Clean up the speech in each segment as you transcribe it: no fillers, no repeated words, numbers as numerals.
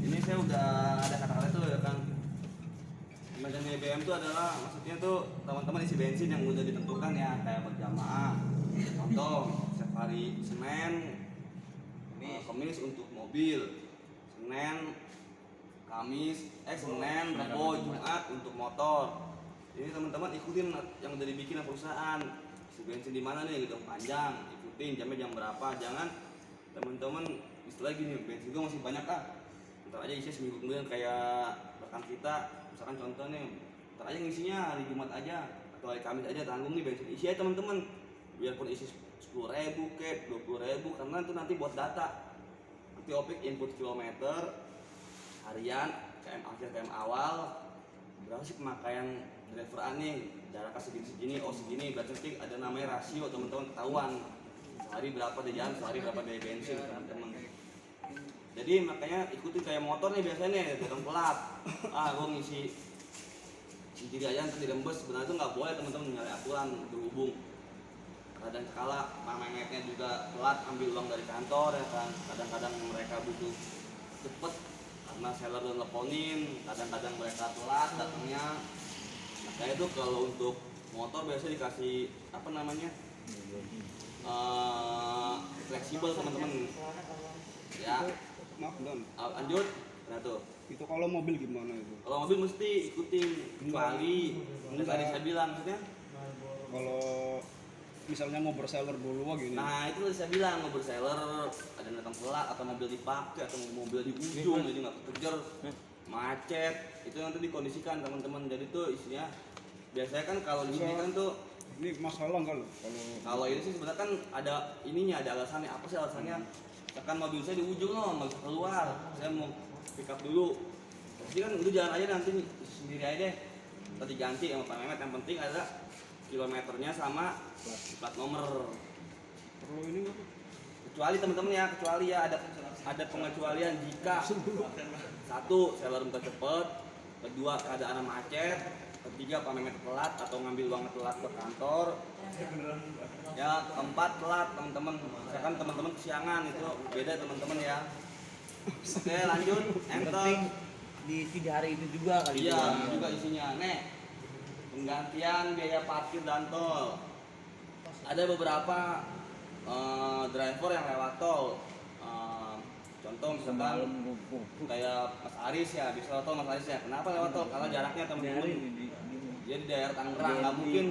Ini saya udah ada kata-kata tuh ya kan. Semacam BBM itu adalah maksudnya tuh teman-teman isi bensin yang udah ditentukan ya, kayak berjamaah. Contoh setiap hari Senin, Kamis untuk mobil, Senin, Rabu, Jumat untuk motor. Ini teman-teman ikutin yang udah dibikin perusahaan. Isi bensin di mana nih, gedung panjang, ikutin jamnya jam berapa. Jangan teman-teman istilah gini, bensin gue masih banyak ntar aja isi seminggu kemudian kayak rekan kita, misalkan contoh nih, ntar aja ngisinya hari Jumat aja atau hari Kamis aja, tanggung nih bensin isi aja teman-teman, biarpun isi 10.000 ke 20.000, karena itu nanti buat data. Nanti opik input kilometer harian, KM akhir, KM awal, berapa sih pemakaian driver aneh, jaraknya segini, segini, berarti nanti ada namanya rasio teman-teman, ketahuan sehari berapa dia jalan, sehari berapa dia bensin teman-teman. Jadi makanya ikutin kayak motor nih biasanya nih, datang telat, gue ngisi kiri aja nanti dirembes. Sebenarnya itu nggak boleh teman-teman, nyari aturan berhubung kadang kala mametnya juga telat ambil uang dari kantor ya kan, kadang-kadang mereka butuh cepet karena seller udah teleponin, kadang-kadang mereka telat datangnya. Makanya itu kalau untuk motor biasanya dikasih apa namanya, fleksibel teman-teman ya. Maaf Don, Lanjut. Nah tuh, itu kalau mobil gimana itu? kalau mobil mesti ikutin, kecuali tadi saya bilang maksudnya Kalau misalnya mau berseller dulu gini. nah itu tadi saya bilang, mau berseller ada yang datang telat atau mobil dipakai atau mobil di ujung jadi nggak kekejar, macet, itu nanti dikondisikan teman-teman. Jadi tuh isinya biasanya kan kalau di sini kan tuh Ini masalah kalau kalau ini sih sebenarnya kan ada ininya, ada alasannya. Apa sih alasannya? Misalkan mobil saya di ujung loh, mau keluar, saya mau pick up dulu. Jadi kan udah jalan aja nanti sendiri aja deh. Tadi ganti sama Pak Mehmet, yang penting ada kilometernya sama plat nomor. perlu ini nggak? Kecuali teman-teman ya, kecuali ya ada pengecualian jika satu seller minta cepet, kedua keadaan macet, ketiga Pak Mehmet telat atau ngambil uang telat ke kantor, ya keempat telat teman-teman. Misalkan teman-teman kesiangan, itu beda teman-teman ya. Oke lanjut, enter. Di 3 hari itu juga kali Iya ya. juga isinya. Nih penggantian biaya parkir dan tol. Ada beberapa driver yang lewat tol. Contoh misalkan kayak Mas Aris ya, bisa lewat tol Mas Aris ya. Kenapa lewat tol? Karena jaraknya teman-teman dia di daerah Tangerang, nggak mungkin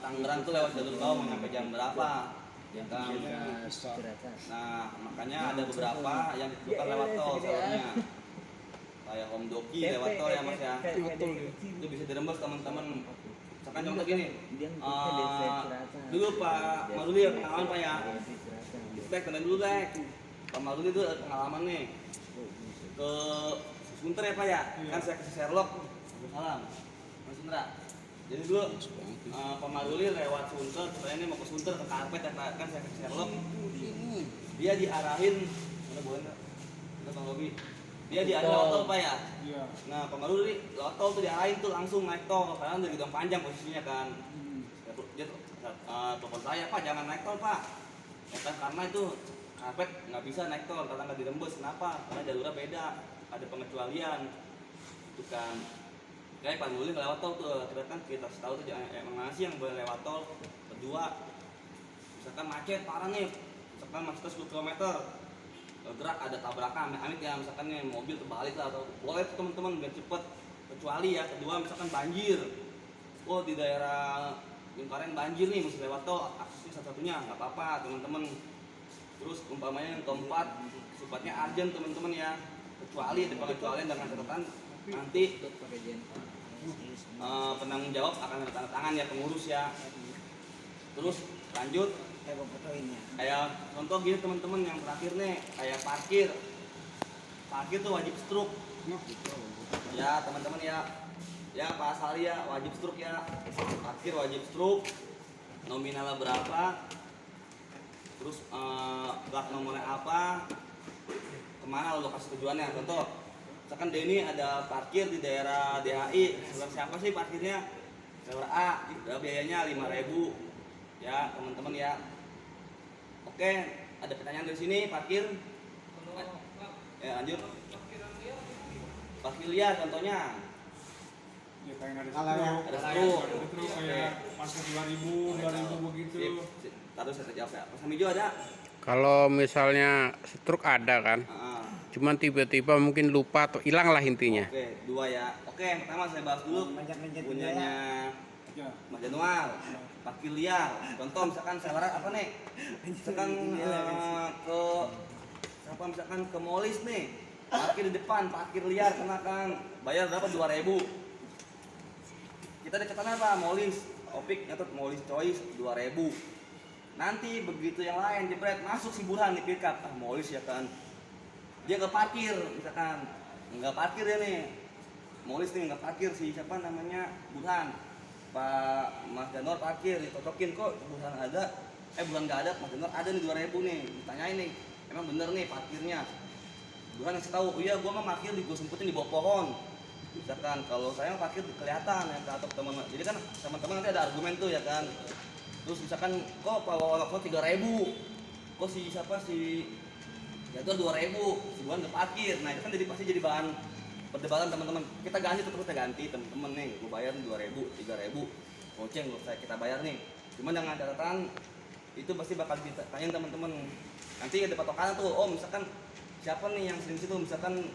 Tangerang tuh lewat jalur bawah mau nyampe jam berapa ya kan. Nah makanya ada beberapa yang bukan lewat tol soalnya, kayak Om Doki lewat tol ya Mas ya, itu bisa dirembes teman-teman. Misalkan contoh gini, dulu Pak Maruli ya pengalaman Pak ya, Lek kenal dulu Lek, Pak Maruli itu ada pengalaman nih ke Sunter ya Pak ya, kan saya ke Sherlock, salam Mas Sundra. Jadi dulu Pak Maruli lewat Sunter, saya ini mau ke Sunter ke Karpet ya Pak, kan saya ke Sherlock, dia diarahin, mana boleh nggak? Kita Bang Robi, dia diarahin lewat tol Pak ya. Iya. Nah Pak Maruli lewat tol tuh diarahin tuh langsung naik tol, karena dari gedung panjang posisinya kan. Dia telepon saya, Pak jangan naik tol Pak, ya kan karena itu Karpet nggak bisa naik tol karena nggak dirembes. Kenapa? Karena jalurnya beda, ada pengecualian itu kan. Kayak Pak Maruli lewat tol tuh, kita tahu tuh emang sih yang boleh lewat tol. Kedua, misalkan macet parah nih, misalkan macetnya 10 km, gerak ada tabrakan, amit ya, misalkan nih mobil terbalik lah, atau boleh tuh teman-teman biar cepet. Kecuali ya, kedua misalkan banjir, di daerah Lingkaran banjir nih, mesti lewat tol, aksesnya satu-satunya, nggak apa-apa teman-teman. Terus umpamanya yang keempat, sifatnya urgent teman-teman ya, kecuali ada pengecualian dengan catatan nanti penanggung jawab akan tanda tangan ya pengurus ya. Terus lanjut, kayak contoh gini teman-teman yang terakhir nih, kayak parkir tuh wajib struk ya teman-teman ya Pak Asali ya, wajib struk ya, parkir wajib struk, nominalnya berapa, terus plat nomornya apa, kemana lokasi tujuannya. Contoh misalkan Denny ada parkir di daerah DHI, seller siapa sih parkirnya? Seller A, biayanya 5.000 ya teman-teman ya. Oke, ada pertanyaan dari sini, parkir ya lanjut. parkir liar contohnya. Ya kayak ada Kalau yang- Ada ada truk. truk kayak parkir 2000 begitu. Sip. Taruh saya jawab ya. Pas hijau ada. Kalau misalnya truk ada kan, Ah, cuman tiba-tiba mungkin lupa atau hilang lah intinya. Oke, 2 ya. Oke, yang pertama saya bahas dulu Manjat-manjat punyanya Ya. Mas Januar. Parkir liar. Contoh misalkan saya apa nih? Misalkan ke apa misalkan ke Molis nih. Parkir di depan, parkir liar kenakan. Bayar berapa? 2.000. Kita deketan apa? Molis. Opik nyatet Molis Choice 2.000. Nanti begitu yang lain jebret masuk si Burhan di pickup. Ah, Molis ya kan. Dia nggak parkir misalkan. Nggak parkir ya nih. Molis nih nggak parkir si siapa namanya Burhan. Pak Mas Januar parkir, ditocokin kok Burhan ada. Bukan nggak ada, Mas Januar ada nih 2.000 nih. Ditanyain nih, emang bener nih parkirnya. Burhan ngasih tahu, oh iya gua mah parkir gue semputin di bawah pohon. Misalkan kalau saya parkir kelihatan ya atau teman-teman. Jadi kan teman-teman nanti ada argumen tuh ya kan. Terus misalkan kok Pak Wawan 3.000, kok si siapa si jatuh 2.000, si Burhan nggak parkir. Nah itu kan jadi pasti jadi bahan perdebatan teman-teman. Kita ganti tetap kita ganti teman-teman nih, gue bayar 2.000, 3.000, goceng kita bayar nih. Cuman dengan catatan itu pasti bakal ditanyain teman-teman. Nanti ada patokan tuh, oh misalkan siapa nih yang sering situ, misalkan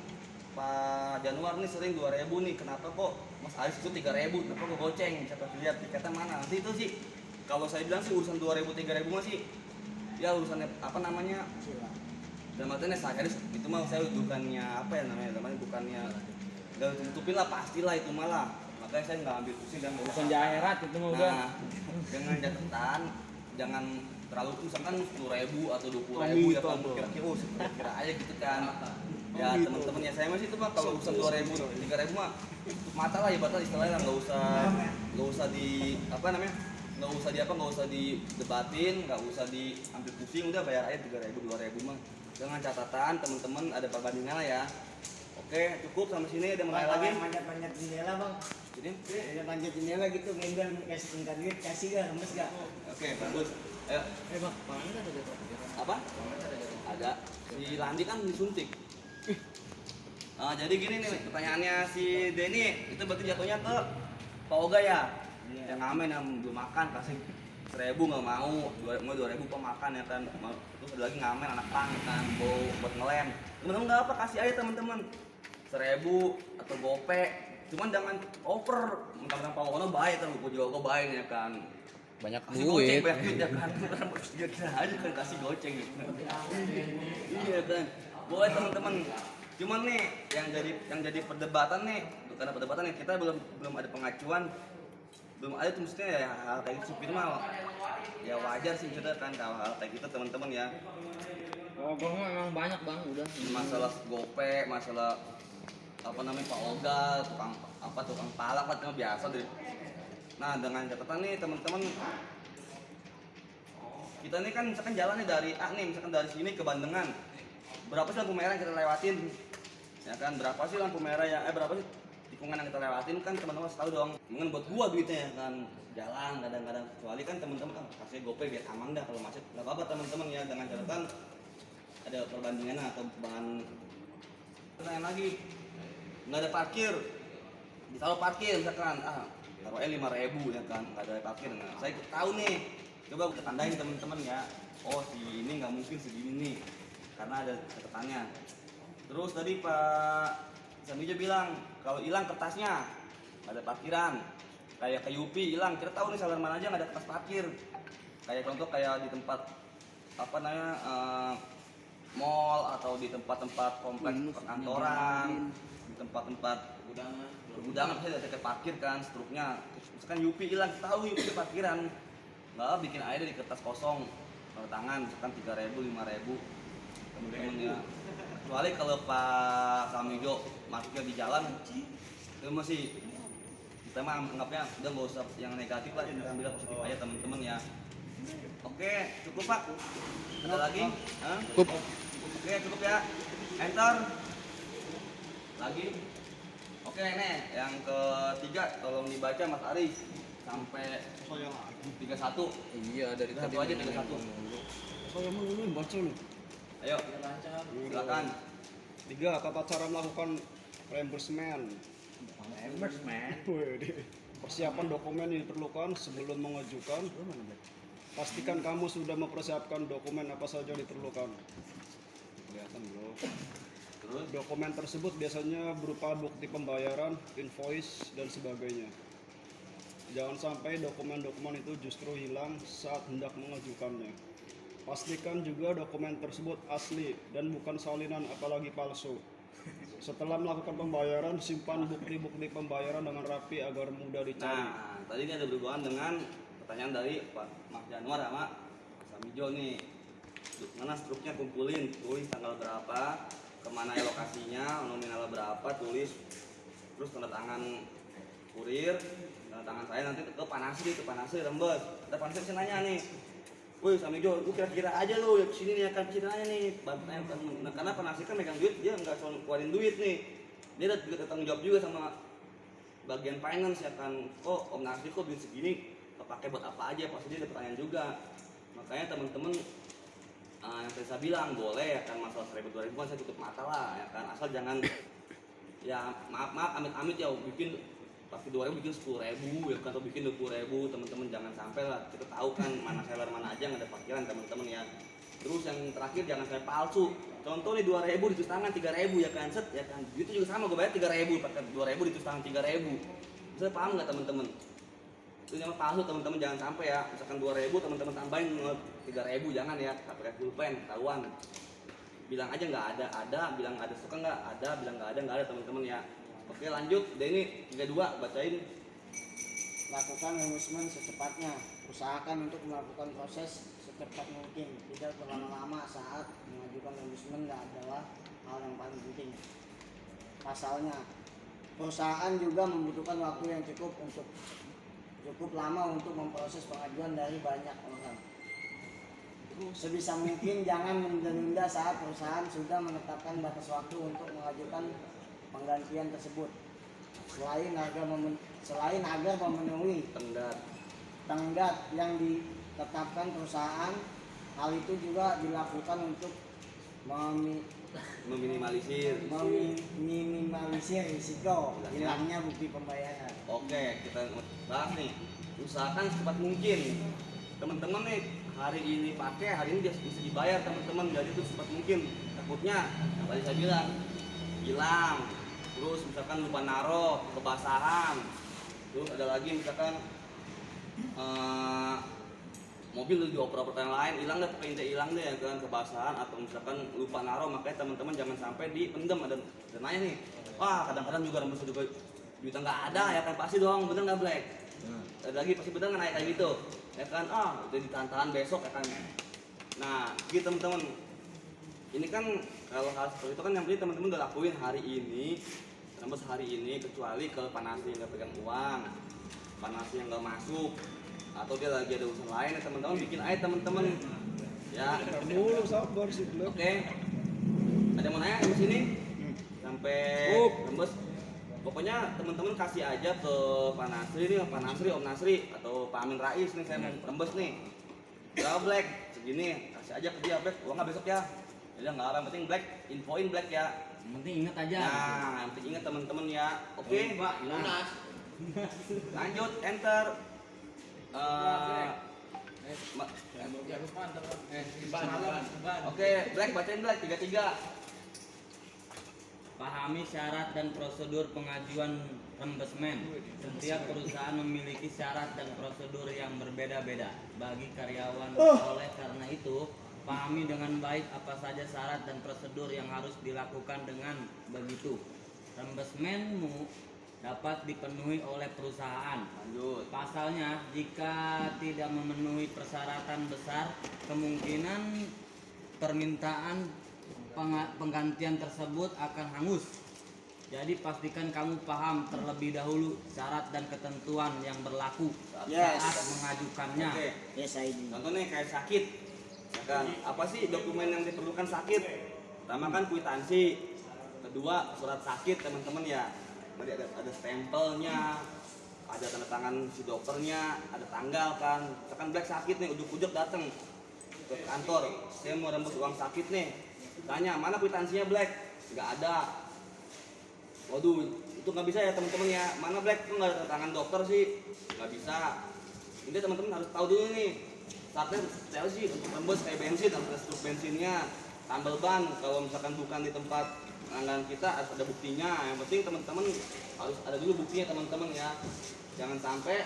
Pak Januar nih sering 2.000 nih, kenapa kok Mas Aris itu 3.000, kenapa gue goceng, siapa lihat tiketnya mana. Nanti itu sih kalau saya bilang sih urusan 2.000 3.000 masih ya urusannya apa namanya, dan artinya saya itu mah saya bukannya apa ya namanya bukannya nggak tutupin lah, pastilah itu malah, makanya saya nggak ambil pusing dan nggak Urusan usah. di akhirat itu mah udah. Nah, dengan catatan jangan terlalu misalkan 10.000 atau 20.000 ya kan, kira-kira aja gitu kan. Ya teman-teman ya saya masih itu mah kalau urusan 2.000 3.000 mah tutup mata lah, ibaratnya istilahnya lah, nggak usah di apa namanya, nggak usah didebatin, nggak usah diambil pusing, udah bayar aja 3.000 2.000 mah dengan catatan teman-teman ada perbandingan lah ya. Oke, cukup sampai sini, ada mau nanya lagi? Manjat-manjat jendela bang. Jadi Manjat jendela gitu, ngembel kasih tingkat duit, kasih gak, lemes gak? oke, bagus. Ayo, Bang, pangan ada jatuh. apa? Ada. Si Landi kan disuntik. Jadi gini nih pertanyaannya si Denny, itu berarti jatuhnya ke Pak Oga ya? Yang ngamen yang belum makan kasih 1.000 nggak mau, 2.000 kok makan ya kan. Terus ada lagi ngamen anak pang kan, buat ngelem. Temen-temen nggak apa, kasih aja temen-temen 1.000 atau gope. Cuman jangan over, mentang-mentang Pak Wono baik kan, gue juga baik ya kan. Banyak Kasih goceng duit. banyak duit ya kan. Kira aja kan kasih goceng gitu. Iya kan. Boleh teman-teman. Cuman nih yang jadi perdebatan nih, bukan perdebatan nih, kita belum ada pengacuan. Belum ada tuh mestinya ya hal kayak gitu supir mal. Ya wajar sih kita kan kalau hal kayak gitu teman-teman ya. Oh, bang emang banyak bang, udah. Masalah gope, masalah apa namanya Pak Oga, tukang palak lah, itu biasa deh. Nah dengan catatan nih teman-teman, kita nih kan misalkan jalannya dari A nih, misalkan dari sini ke Bandengan, berapa sih lampu merah yang kita lewatin? Ya kan, berapa sih lampu merah yang berapa sih tikungan yang kita lewatin kan teman-teman harus tahu dong. Mungkin buat gua duitnya ya kan, jalan kadang-kadang, kecuali kan teman-teman kan kasih GoPay biar aman dah kalau macet. Enggak apa-apa teman-teman ya, dengan catatan ada perbandingan atau bahan. Pertanyaan lagi, nggak ada parkir, ditaruh parkir misalkan, taruh 5.000 ya kan, nggak ada parkir. Nah, saya tahu nih, coba kita tandain teman-teman ya, oh si ini nggak mungkin segini nih, karena ada catatannya. Terus tadi Pak Samijo bilang kalau hilang kertasnya nggak ada parkiran, kayak ke Yupi hilang, kita tahu nih salah mana aja nggak ada kertas parkir. Kayak contoh kayak di tempat apa namanya mall atau di tempat-tempat kompleks perkantoran, di tempat-tempat gudangan pasti ada tiket parkir kan, struknya. Misalkan Yupi hilang, tahu Yupi di parkiran, nggak bikin aja di kertas kosong tanda tangan, misalkan 3.000 5.000 temen-temen ya. Kecuali kalau Pak Samijo masuknya di jalan, itu masih kita mah anggapnya udah nggak usah yang negatif lah, kita ambil positif aja teman-teman ya. Oke, cukup Pak. Ada lagi? Hah? Cukup. Oke, cukup ya. Enter. Lagi. Oke, nih yang ketiga tolong dibaca Mas Aris sampai 31. Iya, dari Satu aja 31. Saya mau baca lu. Ayo, silakan. 3. Tata cara melakukan reimbursement. Wih, persiapan dokumen yang diperlukan sebelum mengajukan. Pastikan kamu sudah mempersiapkan dokumen apa saja yang diperlukan. Kelihatan bro. Terus Dokumen tersebut biasanya berupa bukti pembayaran, invoice, dan sebagainya. Jangan sampai dokumen-dokumen itu justru hilang saat hendak mengajukannya. Pastikan juga dokumen tersebut asli dan bukan salinan apalagi palsu. Setelah melakukan pembayaran, simpan bukti-bukti pembayaran dengan rapi agar mudah dicari. nah, tadi ini ada berhubungan dengan pertanyaan dari Pak Mas Januar sama Mas Samijo nih. Mana struknya kumpulin, tulis tanggal berapa, kemana ya lokasinya, nominalnya berapa, tulis, terus tanda tangan kurir, tanda tangan saya nanti ke Panasri rembes. Ada Panasri bisa nanya nih, woi Samijo, lu kira-kira aja lu ya kesini nih akan kesini aja nih. Nah, karena Panasri kan megang duit, dia nggak selalu keluarin duit nih. Dia ada juga tanggung jawab juga sama bagian finance ya kan. Oh Om Nasri kok duit segini kepake buat apa aja, pasti dia ada pertanyaan juga. Makanya teman-teman yang tadi saya bilang boleh ya kan, masalah 1.000-2.000 kan saya tutup mata lah ya kan, asal jangan ya maaf amit-amit ya bikin pasti 2.000 bikin 10.000 ya kan, atau bikin 20.000. Teman-teman jangan sampai lah, kita tahu kan mana seller mana aja yang ada parkiran teman-teman ya. Terus yang terakhir jangan sampai palsu. Contoh nih 2.000 ditulis tangan 3.000 ya kan, set ya kan, itu juga sama gue bayar 3.000 pakai 2.000 ditulis tangan 3.000. Bisa paham nggak teman-teman? Itu nama palsu teman-teman, jangan sampai ya. Misalkan 2.000 teman-teman tambahin 3.000, jangan ya, tak pakai pulpen, ketahuan. Bilang aja nggak ada, bilang ada suka nggak ada, bilang nggak ada teman-teman ya. Oke lanjut, Denny 32 bacain. Lakukan reimbursement secepatnya. Usahakan untuk melakukan proses secepat mungkin, tidak berlama-lama saat mengajukan reimbursement adalah hal yang paling penting. Pasalnya, perusahaan juga membutuhkan waktu yang cukup lama untuk memproses pengajuan dari banyak orang. Sebisa mungkin jangan menunda saat perusahaan sudah menetapkan batas waktu untuk mengajukan penggantian tersebut. Selain agar memenuhi tenggat yang ditetapkan perusahaan, hal itu juga dilakukan untuk meminimalisir risiko hilangnya bukti pembayaran. Oke, kita bahas nih. Usahakan secepat mungkin. Teman-teman nih, hari ini pakai, hari ini bisa dibayar teman-teman. Jadi itu secepat mungkin. Takutnya, yang tadi saya bilang, hilang. Terus misalkan lupa naruh, kebasahan. Terus ada lagi misalkan mobil dioper-oper yang lain, hilang deh, pokoknya hilang deh ya kan, kebasahan atau misalkan lupa naruh. Makanya teman-teman jangan sampai dipendam. Ada nanya nih, wah kadang-kadang juga rembes juga duitnya nggak ada ya kan, pasti dong, bener nggak Black? Ada lagi pasti bener nggak naik kayak gitu ya kan, udah ditahan besok ya kan. Nah gitu teman-teman, ini kan kalau hal seperti itu kan yang penting teman-teman udah lakuin hari ini, rembes hari ini, kecuali ke Panasri yang nggak pegang uang, Panasri yang nggak masuk, atau dia lagi ada urusan lain ya teman-teman, bikin aja teman-teman ya. Dulu sabar sih Black. Oke, ada yang mau nanya di sini sampai rembes? Pokoknya teman-teman kasih aja ke Pak Nasri nih, Pak Nasri, Om Nasri atau Pak Amin Rais nih, saya mau rembes nih. Ya Black, segini kasih aja ke dia Black, uangnya besok ya. Ya nggak apa, yang penting Black, infoin Black ya. Yang penting ingat aja. Nah, yang penting ingat teman-teman ya. Oke, Mbak. Lunas. Lanjut, enter. Oke, Black bacain Black 33. Pahami syarat dan prosedur pengajuan reimbursement. Setiap perusahaan memiliki syarat dan prosedur yang berbeda-beda bagi karyawan. Oleh karena itu, pahami dengan baik apa saja syarat dan prosedur yang harus dilakukan. Dengan begitu, reimbursementmu dapat dipenuhi oleh perusahaan. Lanjut. Pasalnya, jika tidak memenuhi persyaratan besar, kemungkinan permintaan penggantian tersebut akan hangus. Jadi pastikan kamu paham terlebih dahulu syarat dan ketentuan yang berlaku saat mengajukannya. Oke. Yes, I do. Contohnya kayak sakit, ya kan? Apa sih dokumen yang diperlukan sakit? Pertama kan kwitansi, kedua surat sakit teman-teman ya. Tadi ada stempelnya, ada tanda tangan si dokternya, ada tanggal kan. Misalkan Black sakit nih, ujuk-ujuk datang ke kantor, saya mau rembes uang sakit nih. Tanya, mana kwitansinya Black? Nggak ada. Waduh, itu nggak bisa ya teman-teman ya. Mana Black tuh nggak ada tangan dokter sih, nggak bisa. Ini teman-teman harus tahu dulu nih. Startnya saya sih untuk rembes kayak bensin, harus ada struk bensinnya, tambal ban. Kalau misalkan bukan di tempat langganan kita harus ada buktinya. Yang penting teman-teman harus ada dulu buktinya teman-teman ya. Jangan sampai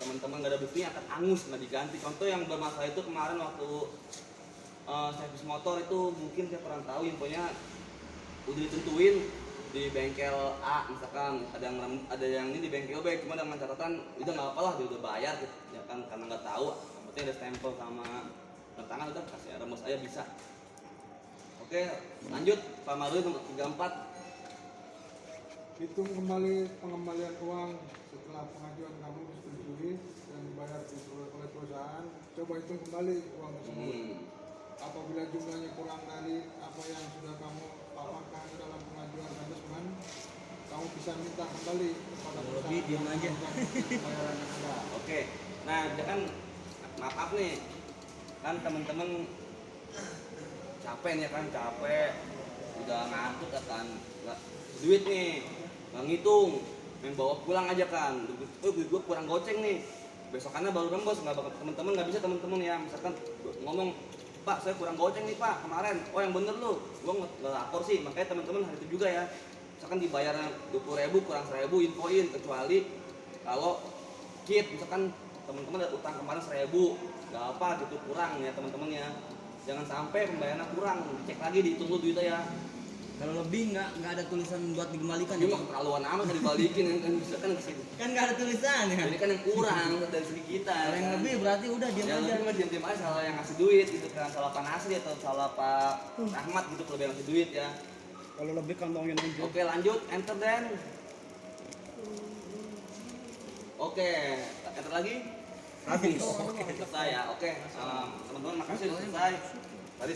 teman-teman nggak ada buktinya akan angus nggak diganti. Contoh yang bermasalah itu kemarin waktu servis motor itu mungkin saya kurang tahu infonya udah ditentuin di bengkel A misalkan ada yang ini di bengkel B, cuma dengan catatan udah nggak apa lah dia udah bayar gitu ya kan, karena nggak tahu yang penting ada stempel sama tangan udah kasih rembes aja bisa. Oke, lanjut Pak Maruli nomor 34. Hitung kembali pengembalian uang setelah pengajuan kamu disetujui dan dibayar oleh perusahaan. Coba hitung kembali uang tersebut. Apabila jumlahnya kurang dari apa yang sudah kamu paparkan dalam pengajuan reimbursement, kamu bisa minta kembali kepada perusahaan Lebih diam aja. pembayaran yang ada. Oke, nah dia kan maaf nih kan teman-teman capek nih kan, capek udah ngantuk ya kan, nggak duit nih nggak ngitung, main bawa pulang aja kan, duit gue kurang goceng nih, besokannya baru rembes. Nggak bakal teman-teman, nggak bisa teman-teman ya, misalkan ngomong Pak saya kurang goceng nih Pak kemarin, oh yang bener lu, gue nggak lapor sih. Makanya teman-teman hari itu juga ya, misalkan dibayar 20.000 kurang 1.000 infoin, kecuali kalau kit misalkan teman-teman ada utang kemarin 1.000 nggak apa gitu kurang ya teman-teman ya, jangan sampai pembayarannya kurang, dicek lagi dihitung dulu duitnya ya. Kalau lebih nggak ada tulisan buat dikembalikan Ini ya? mah keterlaluan amat kan dibalikin kan bisa kan ke situ. Kan nggak ada tulisan ya. Ini kan yang kurang dari segi kita. Kalau yang kan. lebih berarti udah diam Yang aja. lebih mah diam-diam aja, salah yang ngasih duit gitu kan, salah Pak Nasri atau salah Pak Rahmat gitu kalau yang ngasih duit ya. Kalau lebih kantongin aja. Oke lanjut, enter then. Oke, enter lagi. Habis. Selesai ya. Oke, teman-teman makasih sudah selesai. Tadi